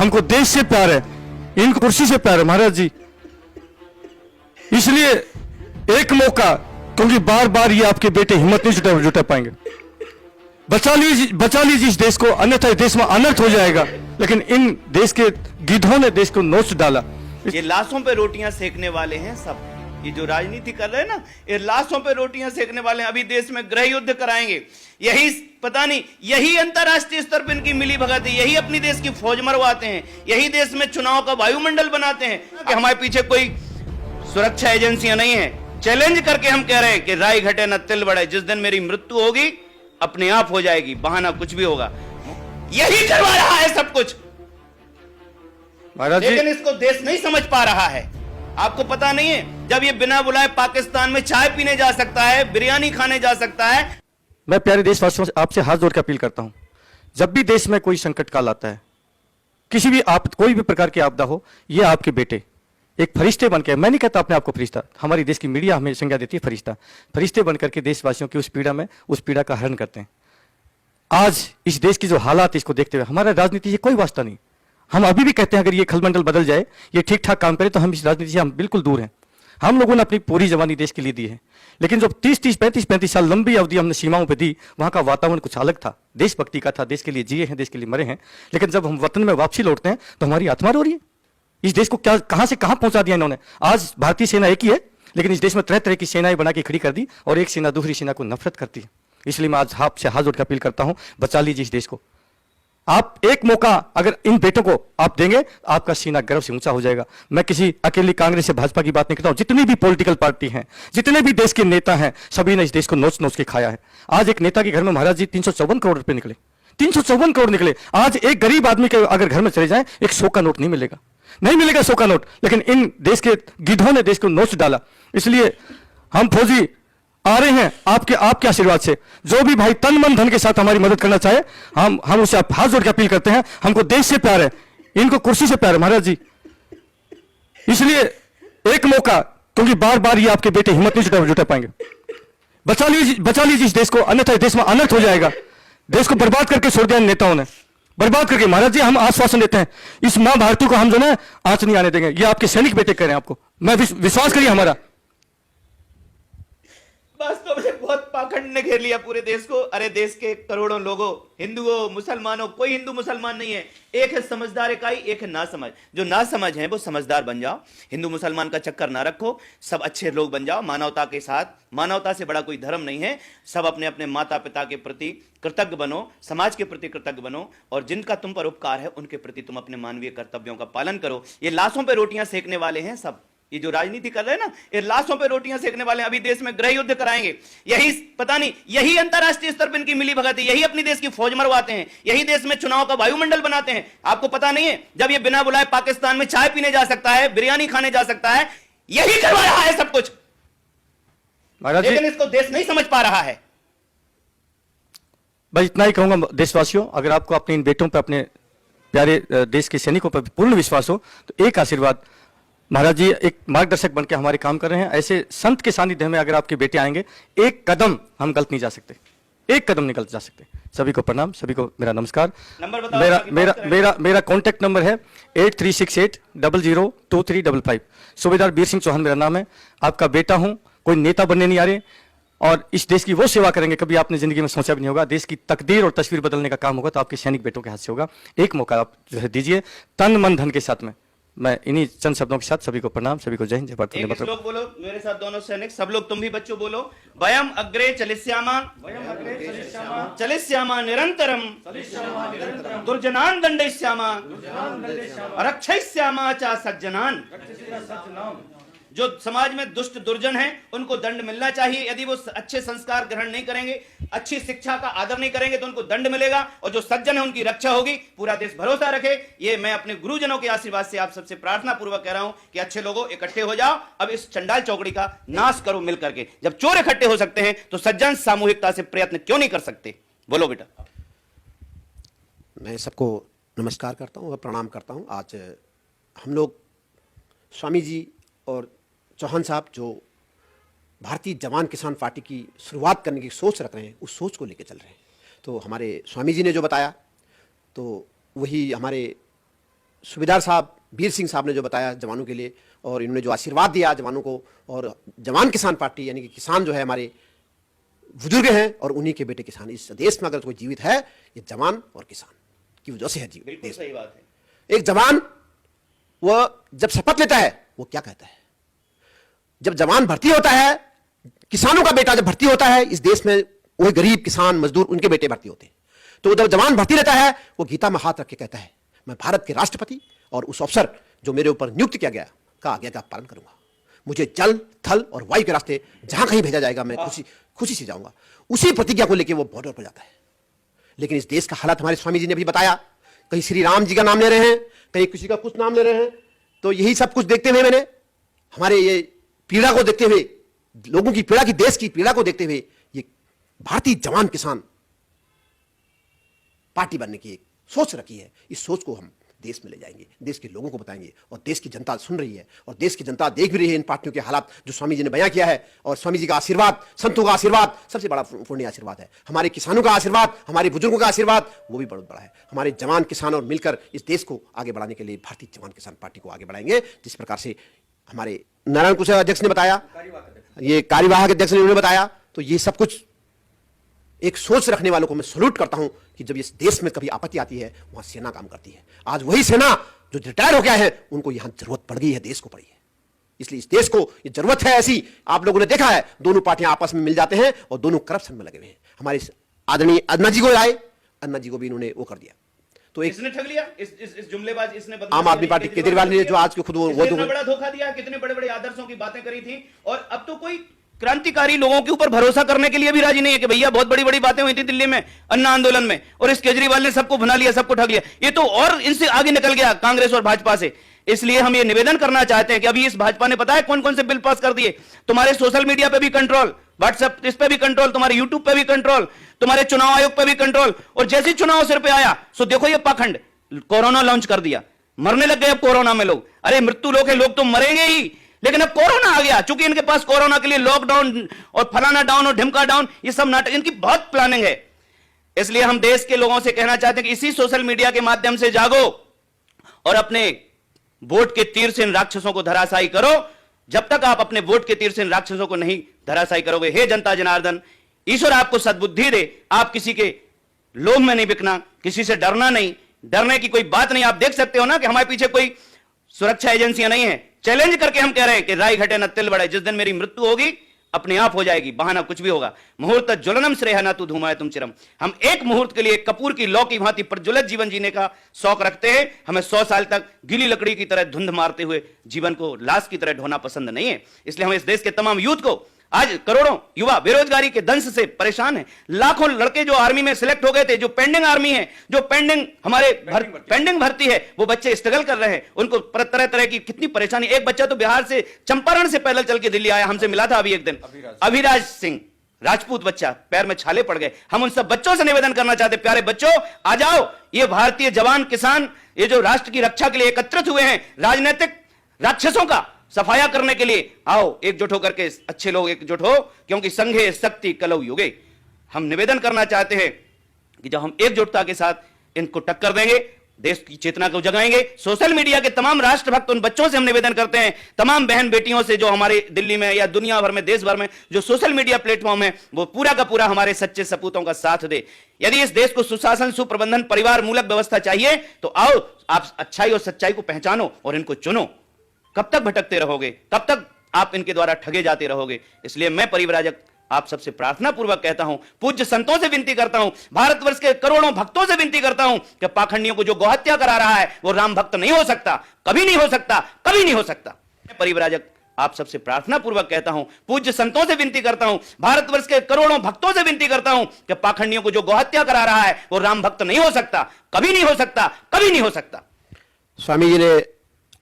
हमको देश से प्यार है, इनको कुर्सी से प्यार है महाराज जी। इसलिए एक मौका, क्योंकि बार बार ये आपके बेटे हिम्मत नहीं जुटा पाएंगे। बचा लीजिए इस देश को, अन्यथा देश में अनर्थ हो जाएगा। लेकिन इन देश के गिद्धों ने देश को नोच डाला। ये लाशों पे रोटियां सेकने वाले हैं सब। ये जो राजनीति कर रहे हैं ना, ये लाशों पे रोटियां सेकने वाले हैं। अभी देश में गृह युद्ध कराएंगे, यही पता नहीं, यही अंतरराष्ट्रीय स्तर पर इनकी मिली भगत है। यही अपनी देश की फौज मरवाते हैं, यही देश में चुनाव का वायुमंडल बनाते हैं कि हमारे पीछे कोई सुरक्षा एजेंसियां नहीं है। चैलेंज करके हम कह रहे हैं कि राई घटे न तिल बढ़े, जिस दिन मेरी मृत्यु होगी अपने आप हो जाएगी, बहाना कुछ भी होगा। यही करवा रहा है सब कुछ, लेकिन इसको देश नहीं समझ पा रहा है। आपको पता नहीं है, जब ये बिना बुलाए पाकिस्तान में चाय पीने जा सकता है, बिरयानी खाने जा सकता है। मैं प्यारे देशवासियों से आपसे हाथ जोड़ कर अपील करता हूं, जब भी देश में कोई संकट काल आता है, किसी भी कोई भी प्रकार की आपदा हो, ये आपके बेटे एक फरिश्ते बनकर, मैं नहीं कहता अपने आपको फरिश्ता, हमारी देश की मीडिया हमें संज्ञा देती है फरिश्ते बनकर के देशवासियों की उस पीड़ा का हरण करते हैं। आज इस देश की जो हालात, इसको देखते हुए हमारा राजनीति से कोई वास्ता नहीं। हम अभी भी कहते हैं अगर ये खलमंडल बदल जाए, ये ठीक ठाक काम करे, तो हम इस राजनीति से हम बिल्कुल दूर हैं। हम लोगों ने अपनी पूरी जवानी देश के लिए दी है, लेकिन जब 35 साल लंबी अवधि हमने सीमाओं पे दी, वहां का वातावरण कुछ अलग था, देशभक्ति का था, देश के लिए जिए हैं, देश के लिए मरे हैं। लेकिन जब हम वतन में वापसी लौटते हैं तो हमारी आत्मा रो रही है। इस देश को क्या कहां से कहां पहुंचा दिया इन्होंने। आज भारतीय सेना एक ही है, लेकिन इस देश में तरह तरह की सेनाएं बना के खड़ी कर दी, और एक सेना दूसरी सेना को नफरत करती है। इसलिए मैं आज आपसे हाथ जोड़ कर अपील करता हूं, बचा लीजिए इस देश को। आप एक मौका अगर इन बेटों को आप देंगे, आपका सीना गर्व से ऊंचा हो जाएगा। मैं किसी अकेली कांग्रेस से भाजपा की बात नहीं करता हूं, जितनी भी पॉलिटिकल पार्टी हैं, जितने भी देश के नेता हैं, सभी ने इस देश को नोच नोच के खाया है। आज एक नेता के घर में महाराज जी 354 करोड़ रुपए निकले, 354 करोड़ निकले। आज एक गरीब आदमी के अगर घर में चले जाए, एक 100 का नोट नहीं मिलेगा, नहीं मिलेगा 100 का नोट। लेकिन इन देश के गिद्धों ने देश को नोच डाला। इसलिए हम फौजी आ रहे हैं आपके आशीर्वाद से। जो भी भाई तन मन धन के साथ हमारी मदद करना चाहे, हम उसे हाथ जोड़ के अपील करते हैं। हमको देश से प्यार है, इनको कुर्सी से प्यार है महाराज जी। इसलिए एक मौका, क्योंकि बार बार ये आपके बेटे हिम्मत नहीं जुटा पाएंगे। बचा लीजिए इस देश को, अन्यथा देश में अनर्थ हो जाएगा। देश को बर्बाद करके छोड़ दिया इन नेताओं ने, बर्बाद करके। महाराज जी हम आश्वासन देते हैं, इस मां भारती को हम जो है आंच नहीं आने देंगे। ये आपके सैनिक बेटे कह रहे हैं आपको, मैं विश्वास करिए हमारा। वास्तव में बहुत पाखंड ने घेर लिया पूरे देश को। अरे देश के करोड़ों लोगों, हिंदुओं मुसलमानों, कोई हिंदू मुसलमान नहीं है। एक है समझदार इकाई, एक है नासमझ। जो नासमझ है वो समझदार बन जाओ, हिंदू मुसलमान का चक्कर ना रखो, सब अच्छे लोग बन जाओ मानवता के साथ। मानवता से बड़ा कोई धर्म नहीं है। सब अपने अपने माता पिता के प्रति कृतज्ञ बनो, समाज के प्रति कृतज्ञ बनो, और जिनका तुम पर उपकार है उनके प्रति तुम अपने मानवीय कर्तव्यों का पालन करो। ये लाशों पे रोटियां सेकने वाले हैं सब। ये जो राजनीति कर रहे हैं ना, ये लाशों पे रोटियां सेकने वाले हैं। अभी देश में गृह युद्ध कराएंगे, यही पता नहीं, यही अंतरराष्ट्रीय स्तर पर इनकी मिली भगत है। यही अपनी देश की फौज मरवाते हैं, यही देश में चुनाव का वायुमंडल बनाते हैं। आपको पता नहीं है, जब ये बिना बुलाए पाकिस्तान में चाय पीने जा सकता है, बिरयानी खाने जा सकता है, यही करवा रहा है सब कुछ, लेकिन इसको देश नहीं समझ पा रहा है। बस इतना ही कहूंगा देशवासियों, अगर आपको अपने इन बेटों पर, अपने प्यारे देश के सैनिकों पर पूर्ण विश्वास हो, तो एक आशीर्वाद, महाराज जी एक मार्गदर्शक बनकर हमारे काम कर रहे हैं। ऐसे संत के सानिध्य में अगर आपके बेटे आएंगे, एक कदम हम गलत नहीं जा सकते, एक कदम नहीं गलत जा सकते। सभी को प्रणाम, सभी को मेरा नमस्कार। नंबर बताओ। मेरा कॉन्टैक्ट नंबर है 8368002355। सूबेदार वीर सिंह चौहान मेरा नाम है। आपका बेटा हूं, कोई नेता बनने नहीं आ रहे, और इस देश की वो सेवा करेंगे कभी आपने जिंदगी में सोचा भी नहीं होगा। देश की तकदीर और तस्वीर बदलने का काम होगा तो आपके सैनिक बेटों के हाथ से होगा। एक मौका आप जो है दीजिए, तन मन धन के साथ में। मैं इन्हीं चंद शब्दों के साथ सभी को प्रणाम, सभी को जय हिंद, जय भारत। एक लोग बोलो मेरे साथ, दोनों सैनिक, सब लोग, तुम भी बच्चों बोलो। वयम अग्रे चलिष्यामा, चलिष्यामा निरंतरम, दुर्जनान दंडयिष्यामा, रक्षयिष्यामा च सज्जनान। जो समाज में दुष्ट दुर्जन हैं उनको दंड मिलना चाहिए। यदि वो अच्छे संस्कार ग्रहण नहीं करेंगे, अच्छी शिक्षा का आदर नहीं करेंगे, तो उनको दंड मिलेगा, और जो सज्जन है उनकी रक्षा होगी। पूरा देश भरोसा रखे। ये मैं अपने गुरुजनों के आशीर्वाद से आप सबसे प्रार्थना पूर्वक कह रहा हूं कि अच्छे लोगों इकट्ठे हो जाओ, अब इस चंडाल चौकड़ी का नाश करो मिल करके। जब चोर इकट्ठे हो सकते हैं तो सज्जन सामूहिकता से प्रयत्न क्यों नहीं कर सकते? बोलो बेटा। मैं सबको नमस्कार करता हूं और प्रणाम करता हूं। आज हम लोग स्वामी जी और चौहान साहब जो भारतीय जवान किसान पार्टी की शुरुआत करने की सोच रख रहे हैं, उस सोच को लेकर चल रहे हैं। तो हमारे स्वामी जी ने जो बताया, तो वही हमारे सूबेदार साहब वीर सिंह साहब ने जो बताया जवानों के लिए, और इन्होंने जो आशीर्वाद दिया जवानों को, और जवान किसान पार्टी यानी कि किसान जो है हमारे बुजुर्ग हैं और उन्हीं के बेटे किसान। इस देश में अगर कोई जीवित है ये जवान और किसान की वजह से है जीवित। बिल्कुल सही बात है। एक जवान वह जब शपथ लेता है वो क्या कहता है, जब जवान भर्ती होता है, किसानों का बेटा जब भर्ती होता है इस देश में, वही गरीब किसान मजदूर उनके बेटे भर्ती होते हैं, तो जब जवान भर्ती लेता है वो गीता में हाथ रख के कहता है मैं भारत के राष्ट्रपति और उस अफसर जो मेरे ऊपर नियुक्त किया गया का आज्ञा का पालन करूंगा। मुझे जल थल और वायु के रास्ते जहां कहीं भेजा जाएगा मैं खुशी से जाऊंगा। उसी प्रतिज्ञा को लेकर वो बॉर्डर पर जाता है। लेकिन इस देश का हालात हमारे स्वामी जी ने भी बताया, कहीं श्री राम जी का नाम ले रहे हैं, कहीं किसी का कुछ नाम ले रहे हैं। तो यही सब कुछ देखते हुए मैंने हमारे ये पीड़ा को देखते हुए, लोगों की पीड़ा की, देश की पीड़ा को देखते हुए ये भारतीय जवान किसान पार्टी बनने की एक सोच रखी है। इस सोच को हम देश में ले जाएंगे, देश के लोगों को बताएंगे, और देश की जनता सुन रही है और देश की जनता देख भी रही है इन पार्टियों के हालात जो स्वामी जी ने बयां किया है। और स्वामी जी का आशीर्वाद, संतों का आशीर्वाद सबसे बड़ा पुण्य आशीर्वाद है। हमारे किसानों का आशीर्वाद, हमारे बुजुर्गों का आशीर्वाद वो भी बहुत बड़ा है। हमारे जवान किसान और मिलकर इस देश को आगे बढ़ाने के लिए भारतीय जवान किसान पार्टी को आगे बढ़ाएंगे। जिस प्रकार से हमारे नारायण कुशल अध्यक्ष ने बताया, ये कार्यवाहक अध्यक्ष ने उन्होंने बताया, तो ये सब कुछ एक सोच रखने वालों को मैं सैल्यूट करता हूं कि जब इस देश में कभी आपत्ति आती है वहां सेना काम करती है। आज वही सेना जो रिटायर हो गया है उनको यहां जरूरत पड़ गई है, देश को पड़ी है। इसलिए इस देश को ये जरूरत है ऐसी। आप लोगों ने देखा है दोनों पार्टियां आपस में मिल जाते हैं और दोनों करप्शन में लगे हुए हैं। हमारे आदरणीय अन्ना जी को आए, अन्ना जी को भी इन्होंने वो कर दिया। तो एक इसने ठग लिया, इस जुमलेबाज इसने आम आदमी पार्टी केजरीवाल ने जो आज के खुद वो कितना बड़ा धोखा दिया, कितने बड़े बड़े आदर्शों की बातें करी थी, और अब तो कोई क्रांतिकारी लोगों के ऊपर भरोसा करने के लिए भी राजी नहीं है कि भैया बहुत बड़ी बड़ी बातें हुई थी दिल्ली में अन्ना आंदोलन में, और इस केजरीवाल ने सबको भुना लिया, सबको ठग लिया। ये तो और इनसे आगे निकल गया कांग्रेस और भाजपा से। इसलिए हम ये निवेदन करना चाहते हैं कि अभी इस भाजपा ने पता है कौन कौन से बिल पास कर दिए। तुम्हारे सोशल मीडिया पे भी कंट्रोल, व्हाट्सएप इस पे भी कंट्रोल, तुम्हारे यूट्यूब पे भी कंट्रोल, तुम्हारे चुनाव आयोग पे भी कंट्रोल, और जैसे चुनाव सिर पे आया सो देखो ये पाखंड, कोरोना लॉन्च कर दिया, मरने लग गए अब कोरोना में लोग। अरे मृत्यु लोग है, लोग तो मरेंगे ही, लेकिन अब कोरोना आ गया, चूंकि इनके पास कोरोना के लिए लॉकडाउन और फलाना डाउन और ढिमका डाउन, ये सब नाटक, इनकी बहुत प्लानिंग है। इसलिए हम देश के लोगों से कहना चाहते हैं कि इसी सोशल मीडिया के माध्यम से जागो और अपने वोट के तीर से इन राक्षसों को धराशायी करो। जब तक आप अपने वोट के तीर से इन राक्षसों को नहीं धराशायी करोगे, हे जनता जनार्दन, ईश्वर आपको सद्बुद्धि दे, आप किसी के लोभ में नहीं बिकना, किसी से डरना नहीं, डरने की कोई बात नहीं। आप देख सकते हो ना कि हमारे पीछे कोई सुरक्षा एजेंसियां नहीं है। चैलेंज करके हम कह रहे हैं कि राय घटे न तिल बढ़े, जिस दिन मेरी मृत्यु होगी अपने आप हो जाएगी, बहाना कुछ भी होगा। मुहूर्त ज्वलनम श्रेय न तू धूमाय तुम चिरम। हम एक मुहूर्त के लिए कपूर की लौ की भांति प्रज्वलित जीवन जीने का शौक रखते हैं। हमें 100 साल तक गीली लकड़ी की तरह धुंध मारते हुए जीवन को लाश की तरह ढोना पसंद नहीं है। इसलिए हम इस देश के तमाम यूथ को, आज करोड़ों युवा बेरोजगारी के दंश से परेशान हैं, लाखों लड़के जो आर्मी में सिलेक्ट हो गए थे, जो पेंडिंग आर्मी है, जो पेंडिंग हमारे पेंडिंग भर्ती है, वो बच्चे स्ट्रगल कर रहे हैं, उनको तरह तरह की कितनी परेशानी। एक बच्चा तो बिहार से चंपारण से पैदल चल के दिल्ली आया, हमसे मिला था अभी एक दिन, अभिराज सिंह, राजपूत बच्चा, पैर में छाले पड़ गए। हम उन सब बच्चों से निवेदन करना चाहते, प्यारे बच्चों आ जाओ, ये भारतीय जवान किसान, ये जो राष्ट्र की रक्षा के लिए एकत्रित हुए हैं, राजनीतिक राक्षसों का सफाया करने के लिए आओ, एकजुट होकर के अच्छे लोग एकजुट हो, क्योंकि संघे शक्ति कलौ युगे। हम निवेदन करना चाहते हैं कि जब हम एकजुटता के साथ इनको टक्कर देंगे, देश की चेतना को जगाएंगे। सोशल मीडिया के तमाम राष्ट्रभक्त उन बच्चों से हम निवेदन करते हैं, तमाम बहन बेटियों से जो हमारे दिल्ली में या दुनिया भर में, देश भर में जो सोशल मीडिया प्लेटफॉर्म है, वो पूरा का पूरा हमारे सच्चे सपूतों का साथ दे। यदि इस देश को सुशासन, सुप्रबंधन, परिवार मूलक व्यवस्था चाहिए तो आओ, आप अच्छाई और सच्चाई को पहचानो और इनको चुनो। कब तक भटकते रहोगे, कब तक आप इनके द्वारा ठगे जाते रहोगे। इसलिए मैं परिव्राजक आप सबसे प्रार्थना पूर्वक कहता हूं, पूज्य संतों से विनती करता हूं, भारतवर्ष के करोड़ों भक्तों से विनती करता हूं कि पाखंडियों को जो गौहत्या करा रहा है वो राम भक्त नहीं हो सकता, कभी नहीं हो सकता, कभी नहीं हो सकता। मैं परिव्राजक आप सबसे प्रार्थना पूर्वक कहता हूं, पूज्य संतों से विनती करता हूं, भारतवर्ष के करोड़ों भक्तों से विनती करता हूं कि पाखंडियों को जो गौहत्या करा रहा है वो राम भक्त नहीं हो सकता, कभी नहीं हो सकता, कभी नहीं हो सकता। स्वामी जी ने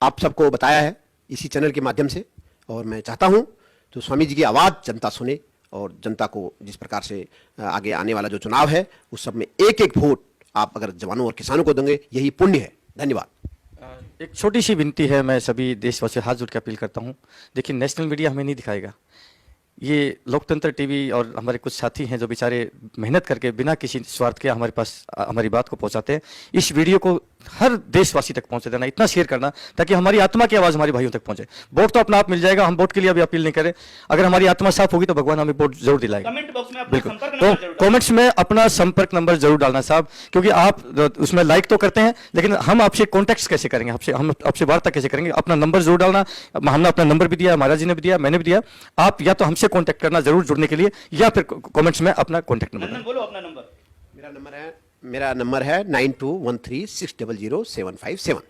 आप सबको बताया है इसी चैनल के माध्यम से, और मैं चाहता हूं तो स्वामी जी की आवाज़ जनता सुने, और जनता को जिस प्रकार से आगे आने वाला जो चुनाव है उस सब में एक एक वोट आप अगर जवानों और किसानों को देंगे, यही पुण्य है। धन्यवाद। एक छोटी सी विनती है, मैं सभी देशवासियों से हाथ जोड़ के अपील करता हूं। देखिए, नेशनल मीडिया हमें नहीं दिखाएगा, ये लोकतंत्र टीवी और हमारे कुछ साथी हैं जो बेचारे मेहनत करके बिना किसी स्वार्थ के हमारे पास हमारी बात को पहुंचाते हैं। इस वीडियो को हर देशवासी तक पहुंचे देना, इतना शेयर करना ताकि हमारी आत्मा की आवाज हमारे भाइयों तक पहुंचे। वोट तो अपना आप मिल जाएगा, हम वोट के लिए अभी अपील नहीं करें। अगर हमारी आत्मा साफ होगी तो भगवान हमें वोट जरूर दिलाएगा। कमेंट बॉक्स में अपना बिल्कुल, संपर्क तो नंबर जरूर डालें। कमेंट्स में अपना संपर्क नंबर जरूर डालना साहब, क्योंकि आप उसमें लाइक तो करते हैं लेकिन हम आपसे कॉन्टेक्ट कैसे करेंगे, हम आपसे वार्ता कैसे करेंगे। अपना नंबर जरूर डालना, हमने अपना नंबर भी दिया, महाराज जी ने भी दिया, मैंने भी दिया। आप या तो हमसे कॉन्टेक्ट करना जरूर जुड़ने के लिए, या फिर कमेंट्स में अपना कॉन्टेक्ट नंबर नंदन बोलो अपना नंबर। मेरा नंबर है 9213600757।